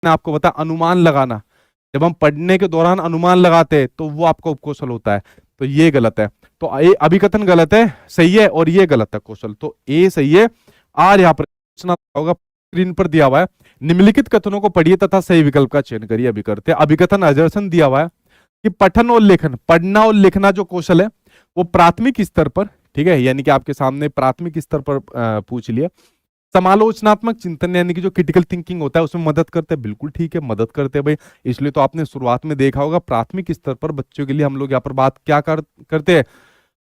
मैंने आपको बताया अनुमान लगाना, जब हम पढ़ने के दौरान अनुमान लगाते हैं तो वो आपका उपकौशल होता है, तो ये गलत है। तो ए अभिकथन गलत है, सही है, और ये गलत है कौशल, तो ए सही है। आर यहाँ पर पूछना होगा, स्क्रीन पर दिया हुआ है, निम्नलिखित कथनों को पढ़िए तथा सही विकल्प का चयन करिए। अभी करते हैं। अभिकथन अजर्सन दिया हुआ है कि पठन और लेखन, पढ़ना और लिखना जो कौशल है वो प्राथमिक स्तर पर, ठीक है, यानी कि आपके सामने प्राथमिक स्तर पर पूछ लिया। समालोचनात्मक चिंतन यानी कि जो क्रिटिकल थिंकिंग होता है उसमें मदद करते हैं, बिल्कुल ठीक है, मदद करते हैं भाई। इसलिए तो आपने शुरुआत में देखा होगा प्राथमिक स्तर पर बच्चों के लिए हम लोग यहाँ पर बात क्या करते हैं,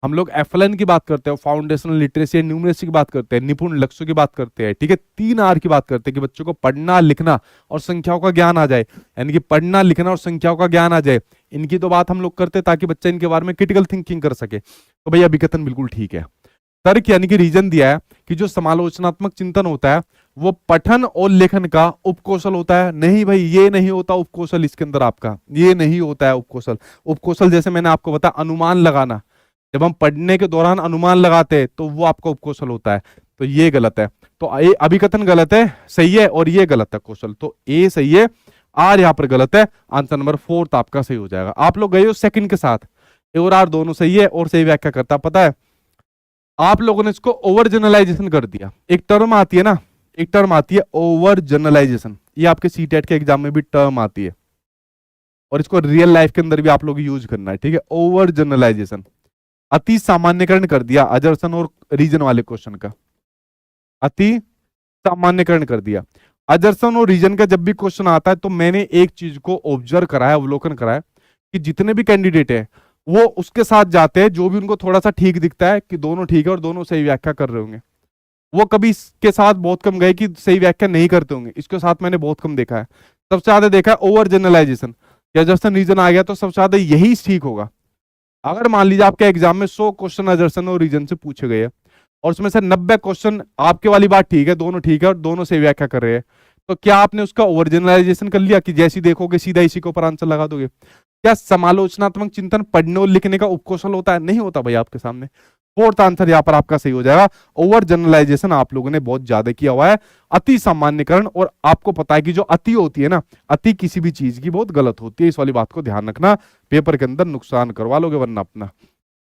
हम लोग एफएलएन की बात करते हैं, फाउंडेशनल लिटरेसी एंड न्यूमरेसी की बात करते हैं, निपुण लक्ष्यों की बात करते हैं, ठीक है, 3 आर की बात करते हैं कि बच्चों को पढ़ना लिखना और संख्याओं का ज्ञान आ जाए, यानी कि पढ़ना लिखना और संख्याओं का ज्ञान आ जाए, इनकी तो बात हम लोग करते हैं ताकि बच्चा इनके बारे में क्रिटिकल थिंकिंग कर सके। तो भैया अभिकथन बिल्कुल ठीक है। तर्क यानी कि रीजन दिया है कि जो समालोचनात्मक चिंतन होता है वो पठन और लेखन का उपकौशल होता है। नहीं भाई, ये नहीं होता उपकौशल, इसके अंदर आपका ये नहीं होता है उपकौशल। उपकौशल जैसे मैंने आपको बताया अनुमान लगाना, जब हम पढ़ने के दौरान अनुमान लगाते हैं तो वो आपका उपकौशल होता है, तो ये गलत है। तो ए अभिकथन गलत है, सही है, और ये गलत है कौशल, तो ए सही है, आर यहाँ पर गलत है। आंसर नंबर 4 आपका सही हो जाएगा। आप लोग गए हो सेकंड के साथ, ए और आर दोनों सही है और सही व्याख्या करता, पता है आप लोगों ने इसको ओवर जनरलाइजेशन कर दिया। एक टर्म आती है ना, एक टर्म आती है ओवर जनरलाइजेशन, ये आपके सीटेट के एग्जाम में भी टर्म आती है और इसको रियल लाइफ के अंदर भी आप लोग यूज करना है, ठीक है। ओवर जनरलाइजेशन, अति सामान्यकरण कर दिया अजर्सन और रीजन वाले क्वेश्चन का, अति सामान्यकरण कर दिया। अजर्सन और रीजन का जब भी क्वेश्चन आता है तो मैंने एक चीज को ऑब्जर्व करा है, अवलोकन करा है कि जितने भी कैंडिडेट है वो उसके साथ जाते हैं जो भी उनको थोड़ा सा ठीक दिखता है कि दोनों ठीक है और दोनों सही व्याख्या कर रहे होंगे। वो कभी इसके साथ बहुत कम गए कि सही व्याख्या नहीं करते होंगे, इसके साथ मैंने बहुत कम देखा है। सबसे ज्यादा देखा है ओवर जनरलाइजेशन, अजर्सन रीजन आ गया तो सबसे ज्यादा यही ठीक होगा। अगर मान लीजिए आपके एग्जाम में 100 क्वेश्चन अजर्सन और रीजन से पूछे गए और उसमें से 90 क्वेश्चन आपके वाली बात ठीक है, दोनों ठीक है और दोनों सही व्याख्या कर रहे हैं, तो क्या आपने उसका ओवर जनरलाइजेशन कर लिया कि जैसी देखोगे सीधा इसी के ऊपर आंसर लगा दोगे? क्या समालोचनात्मक चिंतन पढ़ने और लिखने का उपकौशल होता है? नहीं होता भाई आपके सामने। 4th आंसर यहाँ पर आपका सही हो जाएगा। ओवर जनरलाइजेशन आप लोगों ने बहुत ज्यादा किया हुआ है, अति सामान्यकरण, और आपको पता है कि जो अति होती है ना, अति किसी भी चीज की बहुत गलत होती है, इस वाली बात को ध्यान रखना, पेपर के अंदर नुकसान करवा लोगे वरना अपना।